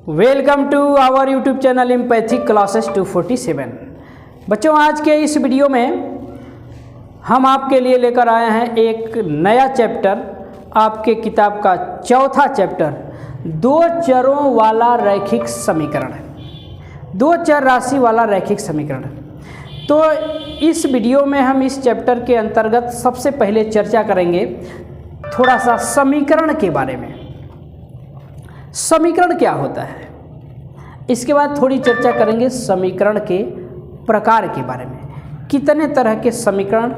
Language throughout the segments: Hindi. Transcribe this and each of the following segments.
Welcome to our YouTube channel Empathic Classes 247। बच्चों, आज के इस वीडियो में हम आपके लिए लेकर आए हैं एक नया चैप्टर, आपके किताब का चौथा चैप्टर, दो चरों वाला रैखिक समीकरण, दो चर राशि वाला रैखिक समीकरण। तो इस वीडियो में हम इस चैप्टर के अंतर्गत सबसे पहले चर्चा करेंगे थोड़ा सा समीकरण के बारे में। समीकरण क्या होता है, इसके बाद थोड़ी चर्चा करेंगे समीकरण के प्रकार के बारे में, कितने तरह के समीकरण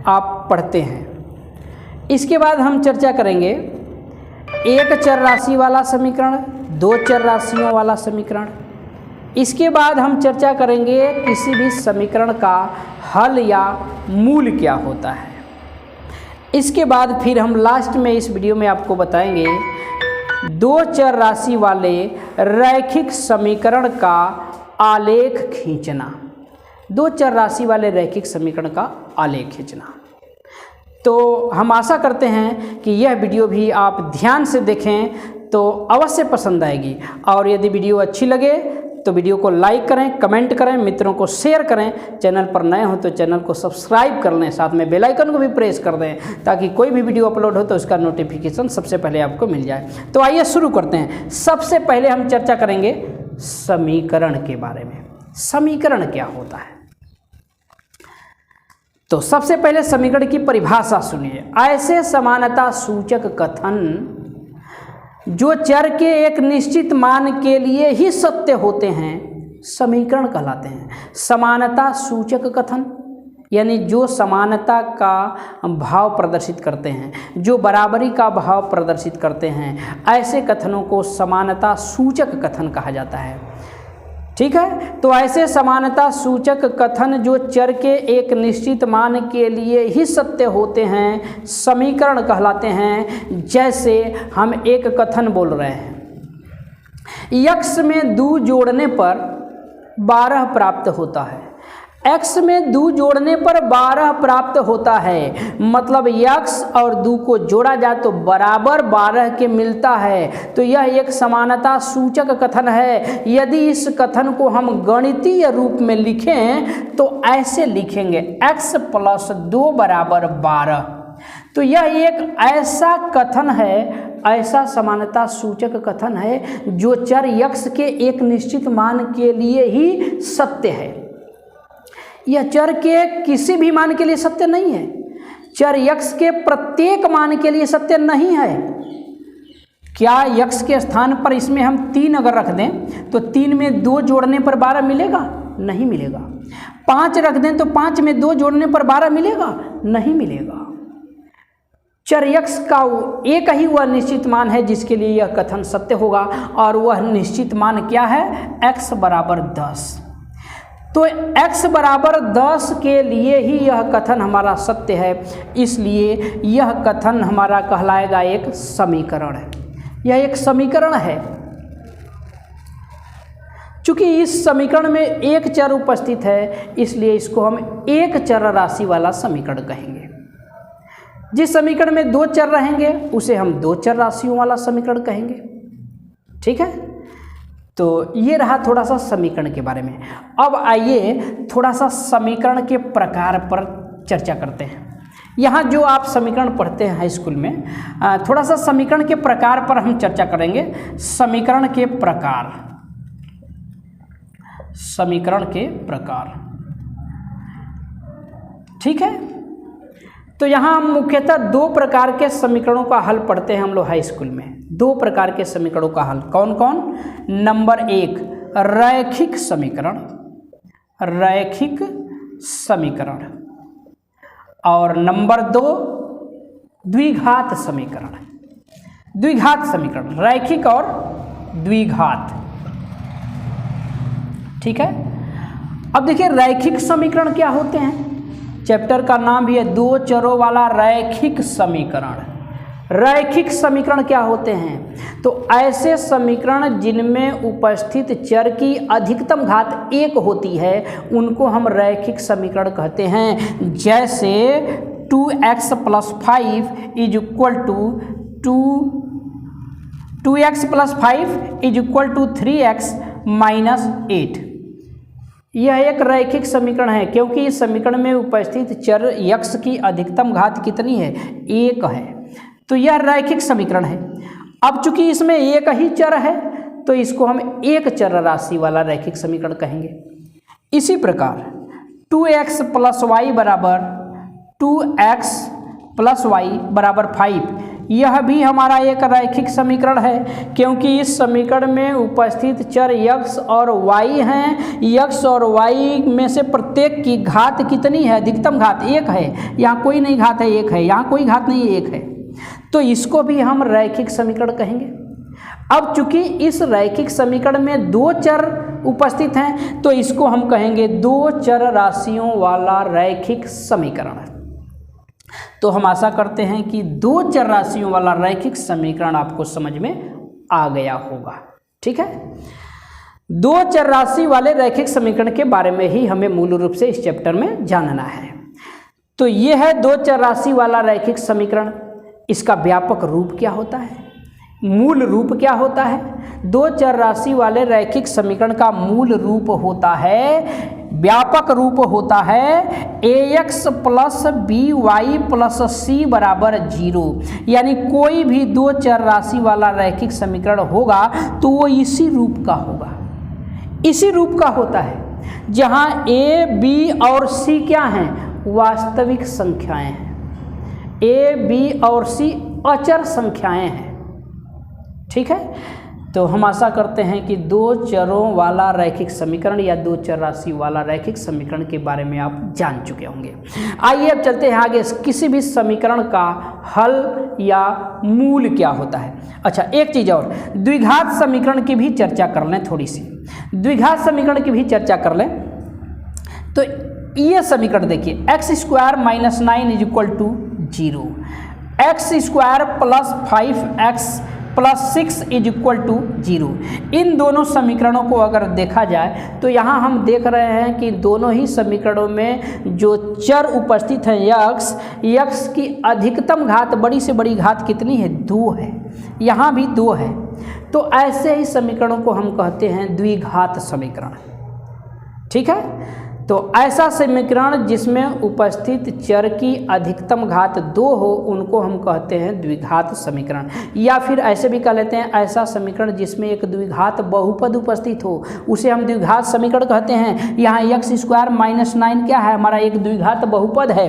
आप पढ़ते हैं। इसके बाद हम चर्चा करेंगे एक चर राशि वाला समीकरण, दो चर राशियों वाला समीकरण। इसके बाद हम चर्चा करेंगे किसी भी समीकरण का हल या मूल क्या होता है। इसके बाद फिर हम लास्ट में इस वीडियो में आपको बताएंगे दो चर राशि वाले रैखिक समीकरण का आलेख खींचना, दो चर राशि वाले रैखिक समीकरण का आलेख खींचना। तो हम आशा करते हैं कि यह वीडियो भी आप ध्यान से देखें तो अवश्य पसंद आएगी, और यदि वीडियो अच्छी लगे तो वीडियो को लाइक करें, कमेंट करें, मित्रों को शेयर करें। चैनल पर नए हो तो चैनल को सब्सक्राइब कर लें, साथ में बेल आइकन को भी प्रेस कर दें ताकि कोई भी वीडियो अपलोड हो तो उसका नोटिफिकेशन सबसे पहले आपको मिल जाए। तो आइए शुरू करते हैं। सबसे पहले हम चर्चा करेंगे समीकरण के बारे में। समीकरण क्या होता है, तो सबसे पहले समीकरण की परिभाषा सुनिए। ऐसे समानता सूचक कथन जो चर के एक निश्चित मान के लिए ही सत्य होते हैं समीकरण कहलाते हैं। समानता सूचक कथन यानी जो समानता का भाव प्रदर्शित करते हैं, जो बराबरी का भाव प्रदर्शित करते हैं, ऐसे कथनों को समानता सूचक कथन कहा जाता है। ठीक है, तो ऐसे समानता सूचक कथन जो चर के एक निश्चित मान के लिए ही सत्य होते हैं समीकरण कहलाते हैं। जैसे हम एक कथन बोल रहे हैं, x में 2 जोड़ने पर 12 प्राप्त होता है। x में 2 जोड़ने पर 12 प्राप्त होता है, मतलब x और 2 को जोड़ा जाए तो बराबर 12 के मिलता है। तो यह एक समानता सूचक कथन है। यदि इस कथन को हम गणितीय रूप में लिखें तो ऐसे लिखेंगे x + 2 = 12। तो यह एक ऐसा कथन है, ऐसा समानता सूचक कथन है जो चर x के एक निश्चित मान के लिए ही सत्य है। यह चर के किसी भी मान के लिए सत्य नहीं है, चर x के प्रत्येक मान के लिए सत्य नहीं है। क्या x के स्थान पर इसमें हम 3 अगर रख दें तो 3 में 2 जोड़ने पर 12 मिलेगा? नहीं मिलेगा। 5 रख दें तो 5 में 2 जोड़ने पर 12 मिलेगा? नहीं मिलेगा। चर x का एक ही वह निश्चित मान है जिसके लिए यह कथन सत्य होगा, और वह निश्चित मान क्या है? x = 10। तो x = 10 के लिए ही यह कथन हमारा सत्य है, इसलिए यह कथन हमारा कहलाएगा एक समीकरण है। यह एक समीकरण है। चूंकि इस समीकरण में एक चर उपस्थित है इसलिए इसको हम एक चर राशि वाला समीकरण कहेंगे। जिस समीकरण में 2 चर रहेंगे उसे हम 2 चर राशियों वाला समीकरण कहेंगे। ठीक है, तो ये रहा थोड़ा सा समीकरण के बारे में। अब आइए थोड़ा सा समीकरण के प्रकार पर चर्चा करते हैं। यहाँ जो आप समीकरण पढ़ते हैं हाई स्कूल में, थोड़ा सा समीकरण के प्रकार पर हम चर्चा करेंगे। समीकरण के प्रकार, समीकरण के प्रकार। ठीक है, तो यहाँ हम मुख्यतः 2 प्रकार के समीकरणों का हल पढ़ते हैं हम लोग हाई स्कूल में। 2 प्रकार के समीकरणों का हल कौन कौन? नंबर 1 रैखिक समीकरण, रैखिक समीकरण, और नंबर 2 द्विघात समीकरण। द्विघात समीकरण, रैखिक और द्विघात। ठीक है, अब देखिए रैखिक समीकरण क्या होते हैं। चैप्टर का नाम भी है दो चरों वाला रैखिक समीकरण। रैखिक समीकरण क्या होते हैं? तो ऐसे समीकरण जिनमें उपस्थित चर की अधिकतम घात 1 होती है उनको हम रैखिक समीकरण कहते हैं। जैसे 2x + 5 = 2 2x + 5 = 3x - 8। यह एक रैखिक समीकरण है क्योंकि इस समीकरण में उपस्थित चर x की अधिकतम घात कितनी है? 1 है। तो यह रैखिक समीकरण है। अब चूंकि इसमें एक ही चर है तो इसको हम एक चर राशि वाला रैखिक समीकरण कहेंगे। इसी प्रकार 2x + y = 2x + y = 5, यह भी हमारा एक रैखिक समीकरण है क्योंकि इस समीकरण में उपस्थित चर x और y हैं। x और y में से प्रत्येक की घात कितनी है? अधिकतम घात 1 है। यहाँ कोई नहीं घात है, 1 है। यहाँ कोई घात नहीं है, 1 है। तो इसको भी हम रैखिक समीकरण कहेंगे। अब चूंकि इस रैखिक समीकरण में 2 चर उपस्थित हैं तो इसको हम कहेंगे 2 चर राशियों वाला रैखिक समीकरण। तो हम आशा करते हैं कि 2 चर राशियों वाला रैखिक समीकरण आपको समझ में आ गया होगा। ठीक है, 2 चर राशि वाले रैखिक समीकरण के बारे में ही हमें मूल रूप से इस चैप्टर में जानना है। तो यह है 2 चर राशि वाला रैखिक समीकरण। इसका व्यापक रूप क्या होता है? मूल रूप क्या होता है? 2 चर राशि वाले रैखिक समीकरण का मूल रूप होता है, व्यापक रूप होता है ax + by + c = 0। यानी कोई भी 2 चर राशि वाला रैखिक समीकरण होगा तो वो इसी रूप का होगा, इसी रूप का होता है जहाँ a, b और c क्या हैं? वास्तविक संख्याएं हैं। a, b और c अचर संख्याएं हैं। ठीक है, तो हम आशा करते हैं कि 2 चरों वाला रैखिक समीकरण या 2 चर राशि वाला रैखिक समीकरण के बारे में आप जान चुके होंगे। आइए अब चलते हैं आगे। किसी भी समीकरण का हल या मूल क्या होता है? अच्छा, एक चीज़ और, द्विघात समीकरण की भी चर्चा कर लें। थोड़ी सी द्विघात समीकरण की भी चर्चा कर लें। तो ये समीकरण देखिए, x² - 9 = 0, x² + 5x + 6 = 0। इन दोनों समीकरणों को अगर देखा जाए तो यहाँ हम देख रहे हैं कि दोनों ही समीकरणों में जो चर उपस्थित हैं x की अधिकतम घात, बड़ी से बड़ी घात कितनी है? 2 है। यहाँ भी 2 है। तो ऐसे ही समीकरणों को हम कहते हैं द्विघात समीकरण। ठीक है, तो ऐसा समीकरण जिसमें उपस्थित चर की अधिकतम घात 2 हो उनको हम कहते हैं द्विघात समीकरण। या फिर ऐसे भी कह लेते हैं, ऐसा समीकरण जिसमें एक द्विघात बहुपद उपस्थित हो उसे हम द्विघात समीकरण कहते हैं। यहाँ x² - 9 क्या है? हमारा एक द्विघात बहुपद है।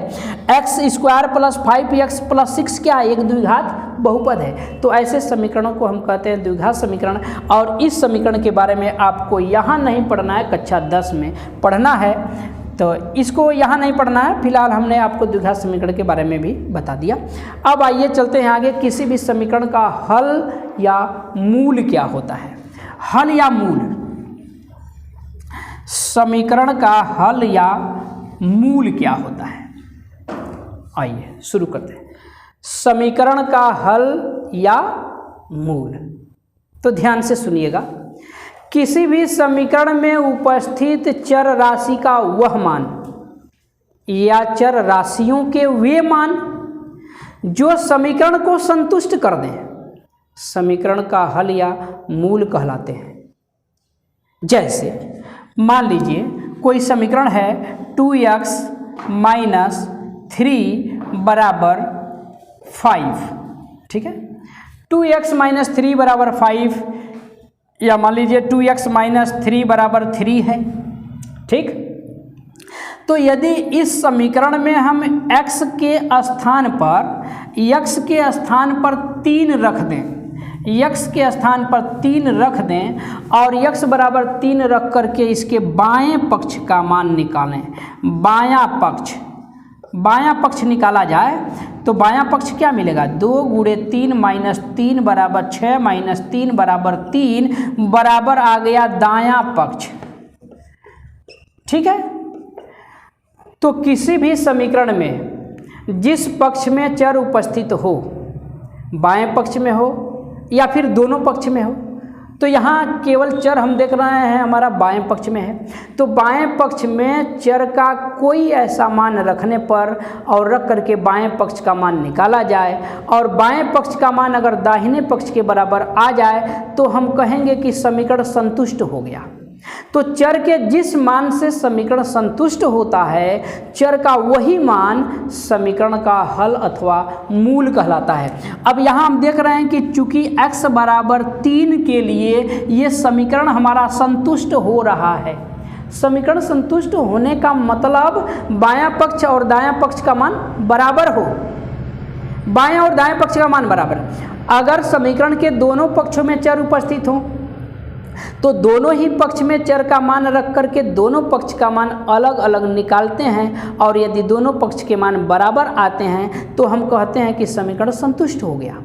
x² + 5x + 6 क्या है? एक द्विघात बहुपद है। तो ऐसे समीकरणों को हम कहते हैं द्विघात समीकरण। और इस समीकरण के बारे में आपको यहाँ नहीं पढ़ना है, कक्षा 10 में पढ़ना है, तो इसको यहाँ नहीं पढ़ना है। फिलहाल हमने आपको द्विघात समीकरण के बारे में भी बता दिया। अब आइए चलते हैं आगे। किसी भी समीकरण का हल या मूल क्या होता है? हल या मूल, समीकरण का हल या मूल क्या होता है? आइए शुरू करते हैं। समीकरण का हल या मूल, तो ध्यान से सुनिएगा। किसी भी समीकरण में उपस्थित चर राशि का वह मान या चर राशियों के वे मान जो समीकरण को संतुष्ट कर दें, समीकरण का हल या मूल कहलाते हैं। जैसे मान लीजिए कोई समीकरण है 2x - 3 = 5। ठीक है, 2x - 3 = 5, या मान लीजिए 2x - 3 = 3 है। ठीक, तो यदि इस समीकरण में हम x के स्थान पर 3 रख दें, x के स्थान पर 3 रख दें और x = 3 रख करके इसके बाएं पक्ष का मान निकालें, बायां पक्ष निकाला जाए तो बायां पक्ष क्या मिलेगा? 2 × 3 - 3 = 6 - 3 = 3 बराबर आ गया दायां पक्ष। ठीक है, तो किसी भी समीकरण में जिस पक्ष में चर उपस्थित हो, बाएं पक्ष में हो या फिर दोनों पक्ष में हो, तो यहाँ केवल चर हम देख रहे हैं हमारा बाएं पक्ष में है, तो बाएं पक्ष में चर का कोई ऐसा मान रखने पर और रख करके बाएं पक्ष का मान निकाला जाए और बाएं पक्ष का मान अगर दाहिने पक्ष के बराबर आ जाए तो हम कहेंगे कि समीकरण संतुष्ट हो गया। तो चर के जिस मान से समीकरण संतुष्ट होता है, चर का वही मान समीकरण का हल अथवा मूल कहलाता है। अब यहाँ हम देख रहे हैं कि चूंकि x बराबर 3 के लिए ये समीकरण हमारा संतुष्ट हो रहा है। समीकरण संतुष्ट होने का मतलब बायां पक्ष और दायां पक्ष का मान बराबर हो, बायां और दायां पक्ष का मान बराबर। अगर समीकरण के दोनों पक्षों में चर उपस्थित हो तो दोनों ही पक्ष में चर का मान रख करके दोनों पक्ष का मान अलग अलग निकालते हैं और यदि दोनों पक्ष के मान बराबर आते हैं तो हम कहते हैं कि समीकरण संतुष्ट हो गया।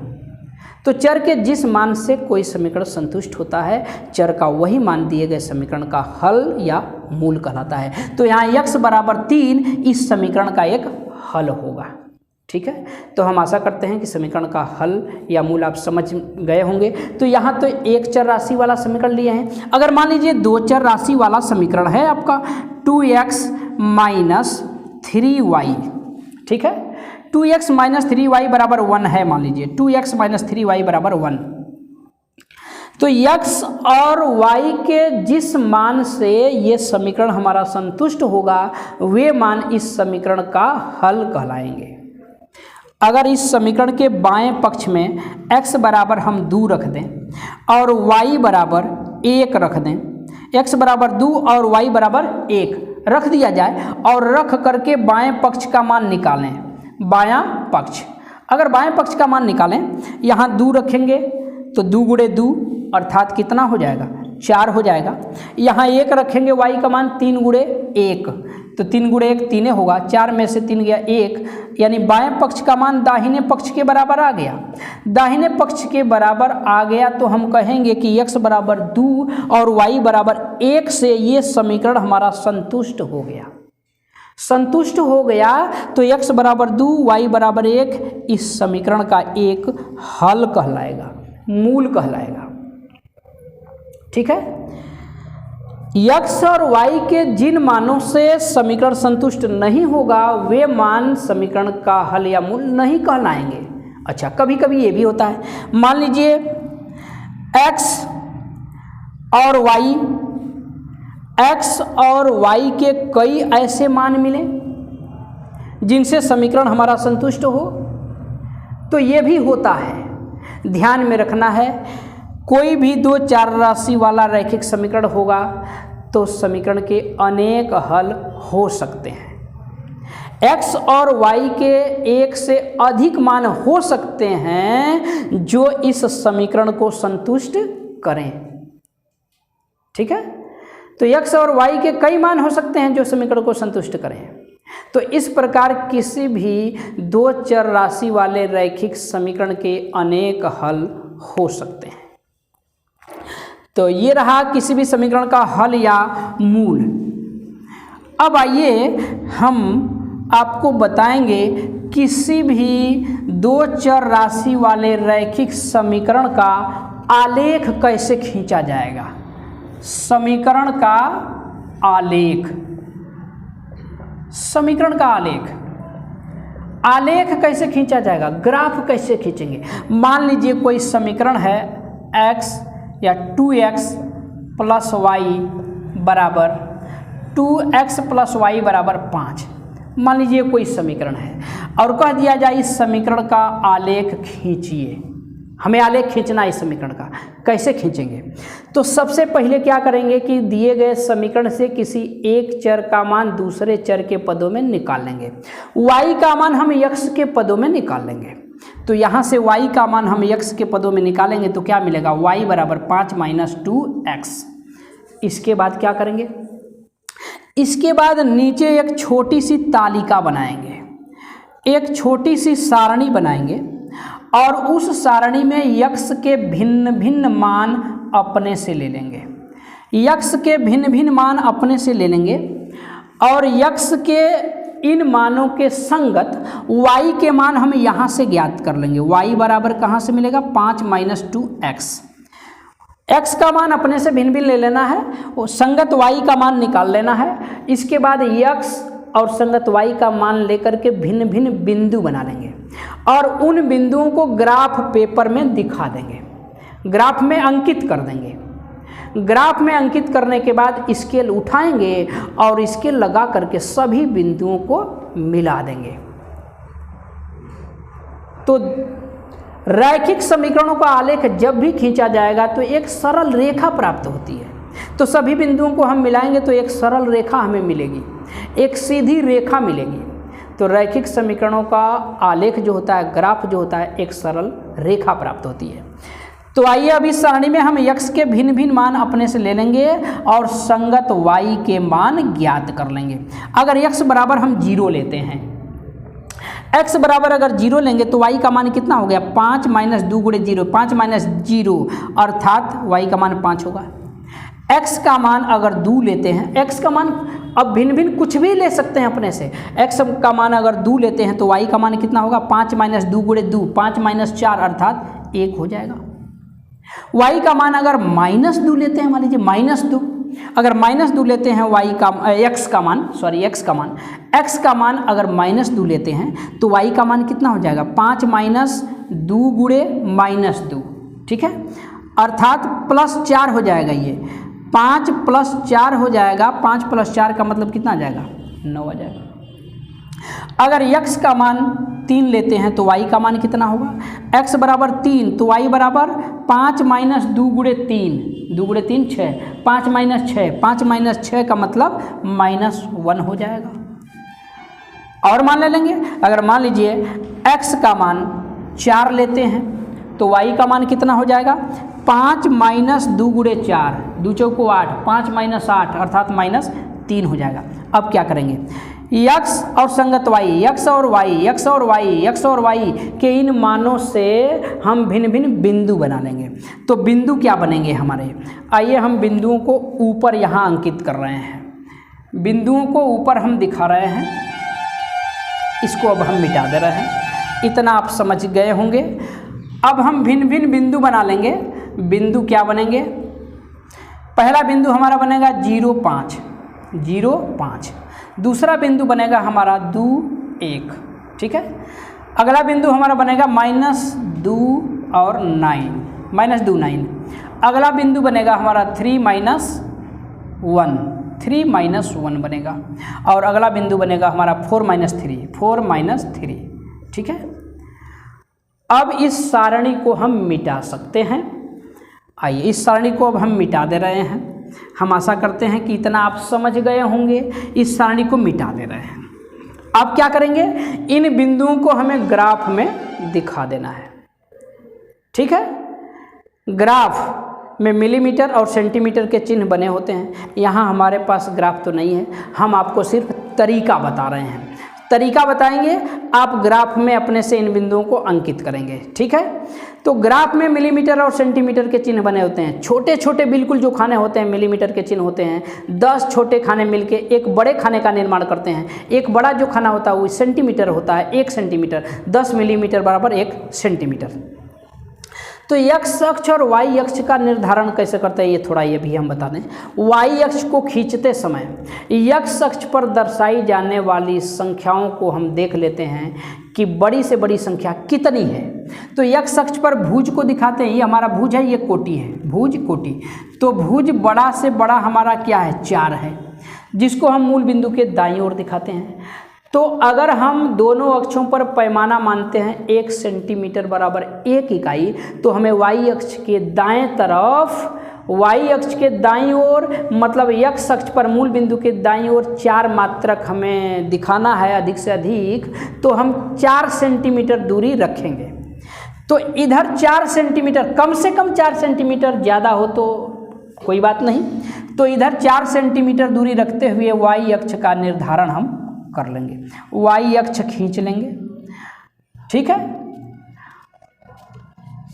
तो चर के जिस मान से कोई समीकरण संतुष्ट होता है, चर का वही मान दिए गए समीकरण का हल या मूल कहलाता है। तो यहाँ x बराबर 3 इस समीकरण का एक हल होगा। ठीक है, तो हम आशा करते हैं कि समीकरण का हल या मूल आप समझ गए होंगे। तो यहाँ तो एक चर राशि वाला समीकरण लिए हैं। अगर मान लीजिए दो चर राशि वाला समीकरण है आपका 2x माइनस 3y, ठीक है, 2x माइनस 3y बराबर 1 है। मान लीजिए 2x माइनस 3y बराबर 1, तो x और y के जिस मान से ये समीकरण हमारा संतुष्ट होगा वे मान इस समीकरण का हल कहलाएंगे। अगर इस समीकरण के बाएं पक्ष में x बराबर हम 2 रख दें और y बराबर 1 रख दें, x बराबर 2 और y बराबर 1 रख दिया जाए और रख करके बाएं पक्ष का मान निकालें। बायां पक्ष, अगर बाएं पक्ष का मान निकालें, यहाँ 2 रखेंगे तो 2 गुणे 2 अर्थात कितना हो जाएगा, 4 हो जाएगा। यहाँ 1 रखेंगे y का मान 3 गुणे 1, तो 3 गुणे 1 3 होगा, 4 में से 3 गया 1, यानी बाएं पक्ष का मान दाहिने पक्ष के बराबर आ गया। दाहिने पक्ष के बराबर आ गया तो हम कहेंगे कि x बराबर 2 और y बराबर 1 से ये समीकरण हमारा संतुष्ट हो गया। संतुष्ट हो गया तो x बराबर 2 y बराबर 1 इस समीकरण का एक हल कहलाएगा, मूल कहलाएगा। ठीक है, x और y के जिन मानों से समीकरण संतुष्ट नहीं होगा वे मान समीकरण का हल या मूल नहीं कहलाएंगे। अच्छा, कभी कभी ये भी होता है, मान लीजिए x और y के कई ऐसे मान मिले जिनसे समीकरण हमारा संतुष्ट हो, तो ये भी होता है। ध्यान में रखना है, कोई भी दो चार राशि वाला रैखिक समीकरण होगा तो समीकरण के अनेक हल हो सकते हैं। x और y के एक से अधिक मान हो सकते हैं जो इस समीकरण को संतुष्ट करें। ठीक है, तो x और y के कई मान हो सकते हैं जो समीकरण को संतुष्ट करें। तो इस प्रकार किसी भी दो चर राशि वाले रैखिक समीकरण के अनेक हल हो सकते हैं। तो ये रहा किसी भी समीकरण का हल या मूल। अब आइए हम आपको बताएंगे किसी भी दो चर राशि वाले रैखिक समीकरण का आलेख कैसे खींचा जाएगा। समीकरण का आलेख, समीकरण का आलेख कैसे खींचा जाएगा, ग्राफ कैसे खींचेंगे। मान लीजिए कोई समीकरण है x या 2x प्लस वाई बराबर 2x प्लस वाई बराबर 5, मान लीजिए कोई समीकरण है और कह दिया जाए इस समीकरण का आलेख खींचिए। हमें आलेख खींचना है इस समीकरण का, कैसे खींचेंगे। तो सबसे पहले क्या करेंगे कि दिए गए समीकरण से किसी एक चर का मान दूसरे चर के पदों में निकाल लेंगे। y का मान हम x के पदों में निकाल लेंगे। तो यहाँ से y का मान हम x के पदों में निकालेंगे तो क्या मिलेगा, y बराबर 5 माइनस 2x। इसके बाद क्या करेंगे, इसके बाद नीचे एक छोटी सी तालिका बनाएंगे, एक छोटी सी सारणी बनाएंगे और उस सारणी में x के भिन्न भिन्न मान अपने से ले लेंगे। x के भिन्न भिन्न मान अपने से ले लेंगे और x के इन मानों के संगत y के मान हम यहाँ से ज्ञात कर लेंगे। y बराबर कहाँ से मिलेगा, 5 माइनस 2x। x का मान अपने से भिन्न भिन्न ले लेना है, वो संगत y का मान निकाल लेना है। इसके बाद x और संगत y का मान लेकर के भिन्न भिन्न बिंदु बना लेंगे और उन बिंदुओं को ग्राफ पेपर में दिखा देंगे, ग्राफ में अंकित कर देंगे। ग्राफ में अंकित करने के बाद स्केल उठाएंगे और स्केल लगा करके सभी बिंदुओं को मिला देंगे। तो रैखिक समीकरणों का आलेख जब भी खींचा जाएगा तो एक सरल रेखा प्राप्त होती है। तो सभी बिंदुओं को हम मिलाएंगे तो एक सरल रेखा हमें मिलेगी, एक सीधी रेखा मिलेगी। तो रैखिक समीकरणों का आलेख जो होता है, ग्राफ जो होता है, एक सरल रेखा प्राप्त होती है। तो आइए अब इस सारणी में हम x के भिन्न भिन्न मान अपने से ले लेंगे और संगत y के मान ज्ञात कर लेंगे। अगर x बराबर हम 0 लेते हैं, x बराबर अगर 0 लेंगे तो y का मान कितना हो गया, 5 माइनस 2 गुणे 0, 5 माइनस 0 अर्थात y का मान 5 होगा। x का मान अगर 2 लेते हैं, x का मान अब भिन्न भिन्न कुछ भी ले सकते हैं अपने से। x का मान अगर 2 लेते हैं तो y का मान कितना होगा, 5 माइनस 2 गुणे 2, 5 माइनस 4 अर्थात 1 हो जाएगा। y का मान अगर -2 लेते हैं, मान लीजिए -2, अगर -2 लेते हैं x का मान अगर -2 लेते हैं तो y का मान कितना हो जाएगा, 5 माइनस 2 गुणे -2, ठीक है, अर्थात +4 हो जाएगा। ये 5 + 4 हो जाएगा, 5 + 4 का मतलब कितना आ जाएगा, 9 आ जाएगा। अगर x का मान 3 लेते हैं तो y का मान कितना होगा, x बराबर 3 तो y बराबर 5 माइनस 2 गुणे 3, 2 गुणे 3 6, 5 माइनस 6, 5 माइनस 6 का मतलब -1 हो जाएगा। और मान ले लेंगे, अगर मान लीजिए x का मान 4 लेते हैं तो y का मान कितना हो जाएगा, 5 माइनस 2 गुणे 4, 2 चौको 8, 5 माइनस 8 अर्थात -3 हो जाएगा। अब क्या करेंगे, x और संगत y, x और y के इन मानों से हम भिन्न भिन्न बिंदु बना लेंगे। तो बिंदु क्या बनेंगे हमारे, आइए हम बिंदुओं को ऊपर यहाँ अंकित कर रहे हैं, बिंदुओं को ऊपर हम दिखा रहे हैं, इसको अब हम मिटा दे रहे हैं। इतना आप समझ गए होंगे। अब हम भिन्न भिन्न बिंदु बना लेंगे। बिंदु क्या बनेंगे, पहला बिंदु हमारा बनेगा 0 5, दूसरा बिंदु बनेगा हमारा 2 1, ठीक है। अगला बिंदु हमारा बनेगा -2 और 9, -2 9। अगला बिंदु बनेगा हमारा 3 - 1 बनेगा, और अगला बिंदु बनेगा हमारा 4 - 3, ठीक है। अब इस सारणी को हम मिटा सकते हैं। आइए इस सारणी को अब हम मिटा दे रहे हैं। हम आशा करते हैं कि इतना आप समझ गए होंगे। इस सारणी को मिटा दे रहे हैं। अब क्या करेंगे, इन बिंदुओं को हमें ग्राफ में दिखा देना है, ठीक है। ग्राफ में मिलीमीटर और सेंटीमीटर के चिन्ह बने होते हैं। यहाँ हमारे पास ग्राफ तो नहीं है, हम आपको सिर्फ तरीका बता रहे हैं। तरीका बताएंगे, आप ग्राफ में अपने से इन बिंदुओं को अंकित करेंगे, ठीक है। तो ग्राफ में मिलीमीटर और सेंटीमीटर के चिन्ह बने होते हैं। छोटे छोटे बिल्कुल जो खाने होते हैं मिलीमीटर के चिन्ह होते हैं। 10 छोटे खाने मिलके एक बड़े खाने का निर्माण करते हैं। एक बड़ा जो खाना होता है वो सेंटीमीटर होता है, 1 सेंटीमीटर, 10 मिलीमीटर बराबर 1 सेंटीमीटर। तो x अक्ष और y अक्ष का निर्धारण कैसे करते हैं, ये थोड़ा ये भी हम बता दें। y अक्ष को खींचते समय x अक्ष पर दर्शाई जाने वाली संख्याओं को हम देख लेते हैं कि बड़ी से बड़ी संख्या कितनी है। तो x अक्ष पर भुज को दिखाते हैं, ये हमारा भुज है, ये कोटि है, भुज कोटि। तो भुज बड़ा से बड़ा हमारा क्या है, 4 है, जिसको हम मूल बिंदु के दाईं ओर दिखाते हैं। तो अगर हम दोनों अक्षों पर पैमाना मानते हैं 1 सेंटीमीटर बराबर 1 इकाई, तो हमें y अक्ष के दाएं तरफ, y अक्ष के दाईं ओर मतलब x अक्ष पर मूल बिंदु के दाईं ओर 4 मात्रक हमें दिखाना है अधिक से अधिक। तो हम 4 सेंटीमीटर दूरी रखेंगे। तो इधर 4 सेंटीमीटर, कम से कम 4 सेंटीमीटर, ज़्यादा हो तो कोई बात नहीं। तो इधर 4 सेंटीमीटर दूरी रखते हुए y अक्ष का निर्धारण हम कर लेंगे। y अक्ष खींच लेंगे, ठीक है।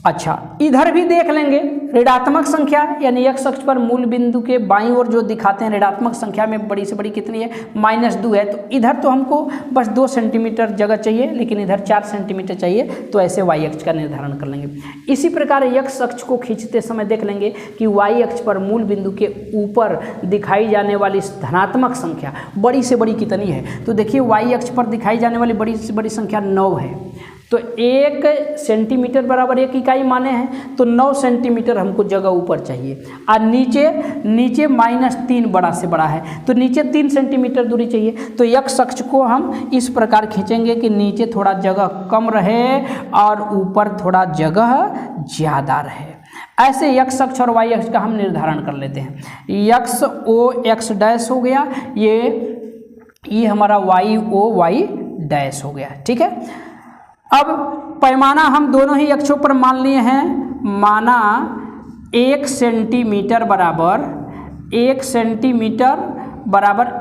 अच्छा, इधर भी देख लेंगे ऋणात्मक संख्या, यानी x अक्ष पर मूल बिंदु के बाईं ओर जो दिखाते हैं ऋणात्मक संख्या में बड़ी से बड़ी कितनी है, -2 है। तो इधर तो हमको बस 2 सेंटीमीटर जगह चाहिए, लेकिन इधर 4 सेंटीमीटर चाहिए, तो ऐसे y अक्ष का निर्धारण कर लेंगे। इसी प्रकार x अक्ष को खींचते समय देख लेंगे कि y अक्ष पर मूल बिंदु के ऊपर दिखाई जाने वाली धनात्मक संख्या बड़ी से बड़ी कितनी है। तो देखिए y अक्ष पर दिखाई जाने वाली बड़ी से बड़ी संख्या 9 है, तो 1 सेंटीमीटर बराबर 1 इकाई माने हैं, तो 9 सेंटीमीटर हमको जगह ऊपर चाहिए। और नीचे -3 बड़ा से बड़ा है, तो नीचे 3 सेंटीमीटर दूरी चाहिए। तो x अक्ष को हम इस प्रकार खींचेंगे कि नीचे थोड़ा जगह कम रहे और ऊपर थोड़ा जगह ज़्यादा रहे। ऐसे x अक्ष और y अक्ष का हम निर्धारण कर लेते हैं। x o x डैश हो गया, ये हमारा y o y डैश हो गया, ठीक है। अब पैमाना हम दोनों ही अक्षों पर मान लिए हैं, माना 1 सेंटीमीटर बराबर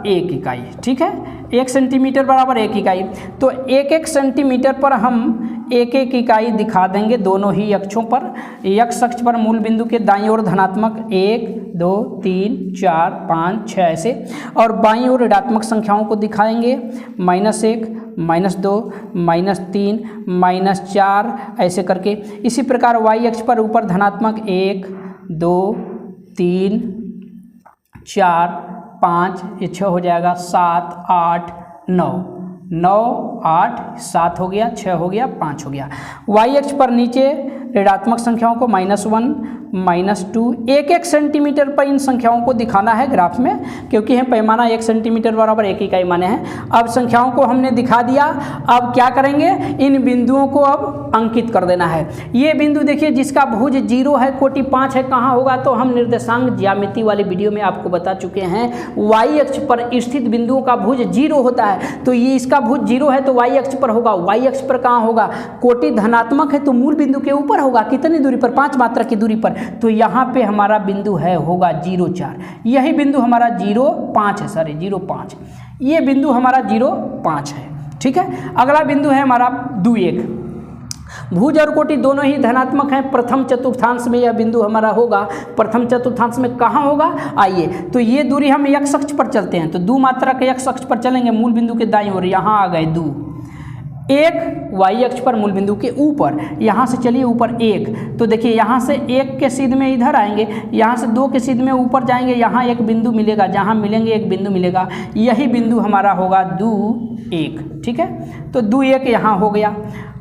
1 इकाई, ठीक है। 1 सेंटीमीटर बराबर 1 इकाई, तो 1 सेंटीमीटर पर हम 1 इकाई दिखा देंगे दोनों ही अक्षों पर। x अक्ष पर मूल बिंदु के दाईं ओर धनात्मक 1 2 3 4 5 6 ऐसे, और बाईं ओर ऋणात्मक संख्याओं को दिखाएंगे -1 -2 -3 -4 ऐसे करके। इसी प्रकार y अक्ष पर ऊपर धनात्मक 1 2 3 4 5, ये 6 हो जाएगा, 7 8 9 9 8 7 हो गया, 6 हो गया, 5 हो गया। y अक्ष पर नीचे ऋणात्मक संख्याओं को -1 -2 1 सेंटीमीटर पर इन संख्याओं को दिखाना है ग्राफ में, क्योंकि हम पैमाना 1 सेंटीमीटर बराबर 1 इकाई माने हैं। अब संख्याओं को हमने दिखा दिया, अब क्या करेंगे, इन बिंदुओं को अब अंकित कर देना है। ये बिंदु देखिए जिसका भुज 0 है, कोटि 5 है, कहाँ होगा, तो हम निर्देशांक ज्यामिति वाले वीडियो में आपको बता चुके हैं। y अक्ष पर स्थित बिंदुओं का भुज 0 होता है, तो ये इसका भुज 0 है तो y अक्ष पर होगा। y अक्ष पर कहाँ होगा, कोटि धनात्मक है तो मूल बिंदु के ऊपर होगा, कितनी दूरी पर, 5 मात्रा की दूरी पर। तो यहाँ पे हमारा बिंदु है होगा 0,4, यही बिंदु हमारा 0,5 है, सॉरी 0,5, ये बिंदु हमारा 0,5 है, ठीक है। अगला बिंदु है हमारा 2,1। भुज और कोटि दोनों ही धनात्मक हैं, प्रथम चतुर्थांश में यह बिंदु हमारा होगा। प्रथम चतुर्थांश में कहाँ होगा, आइए, तो ये दूरी हम x अक्ष पर चलते हैं, तो 2 मात्रा के x अक्ष पर चलेंगे, मूल बिंदु के दाईं ओर, यहाँ आ गए 2। 1 y अक्ष पर मूल बिंदु के ऊपर, यहाँ से चलिए ऊपर 1, तो देखिए यहाँ से 1 के सीध में इधर आएंगे, यहाँ से 2 के सीध में ऊपर जाएंगे, यहाँ एक बिंदु मिलेगा, जहाँ मिलेंगे एक बिंदु मिलेगा, यही बिंदु हमारा होगा 2,1, ठीक है। तो 2,1 यहाँ हो गया।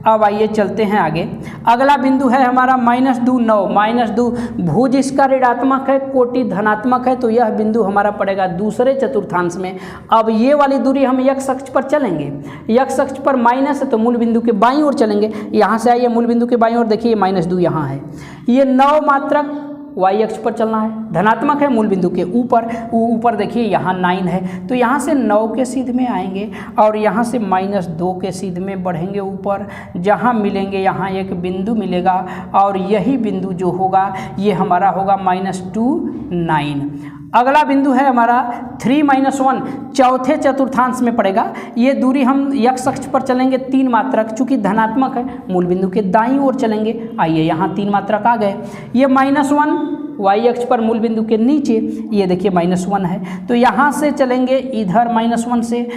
अब आइए चलते हैं आगे। अगला बिंदु है हमारा -2 9, -2 भुज इसका ऋणात्मक है, कोटि धनात्मक है, तो यह बिंदु हमारा पड़ेगा दूसरे चतुर्थांश में। अब ये वाली दूरी हम x अक्ष पर चलेंगे, x अक्ष पर माइनस है तो मूल बिंदु के बाईं ओर चलेंगे, यहाँ से आइए मूल बिंदु के बाईं ओर, देखिए -2 यहाँ है, ये 9 मात्रक y अक्ष पर चलना है, धनात्मक है, मूल बिंदु के ऊपर देखिए यहाँ 9 है, तो यहाँ से 9 के सीध में आएंगे और यहाँ से -2 के सीध में बढ़ेंगे ऊपर, जहाँ मिलेंगे यहाँ एक बिंदु मिलेगा, और यही बिंदु जो होगा ये हमारा होगा -2 9। अगला बिंदु है हमारा 3 -1, चौथे चतुर्थांश में पड़ेगा। ये दूरी हम x अक्ष पर चलेंगे 3 मात्रक, चूंकि धनात्मक है, मूल बिंदु के दाईं ओर चलेंगे, आइए यहाँ 3 मात्रक आ गए। ये -1 y अक्ष पर मूल बिंदु के नीचे, ये देखिए -1 है, तो यहाँ से चलेंगे इधर -1 से,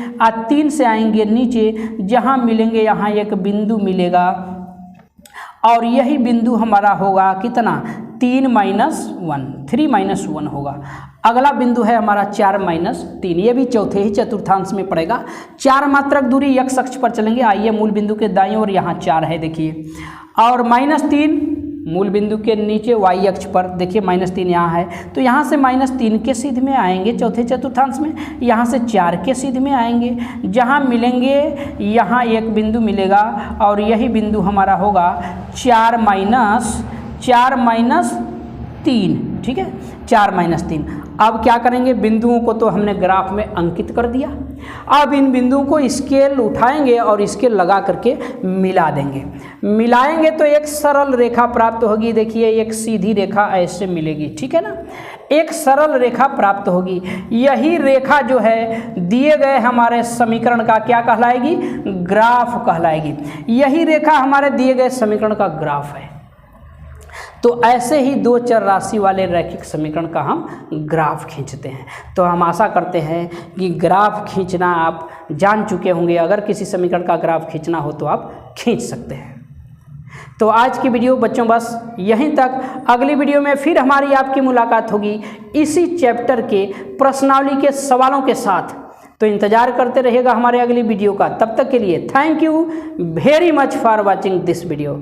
3 से आएंगे नीचे, जहाँ मिलेंगे यहाँ एक बिंदु मिलेगा, और यही बिंदु हमारा होगा कितना, 3 -1 होगा। अगला बिंदु है हमारा 4 -3, ये भी चौथे ही चतुर्थांश में पड़ेगा। 4 मात्रक दूरी x अक्ष पर चलेंगे, आइए मूल बिंदु के दाईं ओर, यहाँ 4 है देखिए, और -3 मूल बिंदु के नीचे y अक्ष पर, देखिए -3 यहाँ है, तो यहाँ से -3 के सीध में आएंगे चौथे चतुर्थांश में, यहाँ से 4 के सीध में आएंगे, जहाँ मिलेंगे यहाँ एक बिंदु मिलेगा, और यही बिंदु हमारा होगा 4 -3, ठीक है, 4 -3। अब क्या करेंगे, बिंदुओं को तो हमने ग्राफ में अंकित कर दिया, अब इन बिंदुओं को स्केल उठाएंगे और स्केल लगा करके मिला देंगे। मिलाएंगे तो एक सरल रेखा प्राप्त होगी, देखिए एक सीधी रेखा ऐसे मिलेगी, ठीक है ना, एक सरल रेखा प्राप्त होगी। यही रेखा जो है दिए गए हमारे समीकरण का क्या कहलाएगी, ग्राफ कहलाएगी। यही रेखा हमारे दिए गए समीकरण का ग्राफ है। तो ऐसे ही दो चर राशि वाले रैखिक समीकरण का हम ग्राफ खींचते हैं। तो हम आशा करते हैं कि ग्राफ खींचना आप जान चुके होंगे। अगर किसी समीकरण का ग्राफ खींचना हो तो आप खींच सकते हैं। तो आज की वीडियो बच्चों बस यहीं तक। अगली वीडियो में फिर हमारी आपकी मुलाकात होगी इसी चैप्टर के प्रश्नावली के सवालों के साथ। तो इंतज़ार करते रहिएगा हमारे अगली वीडियो का। तब तक के लिए thank you very much for watching this video.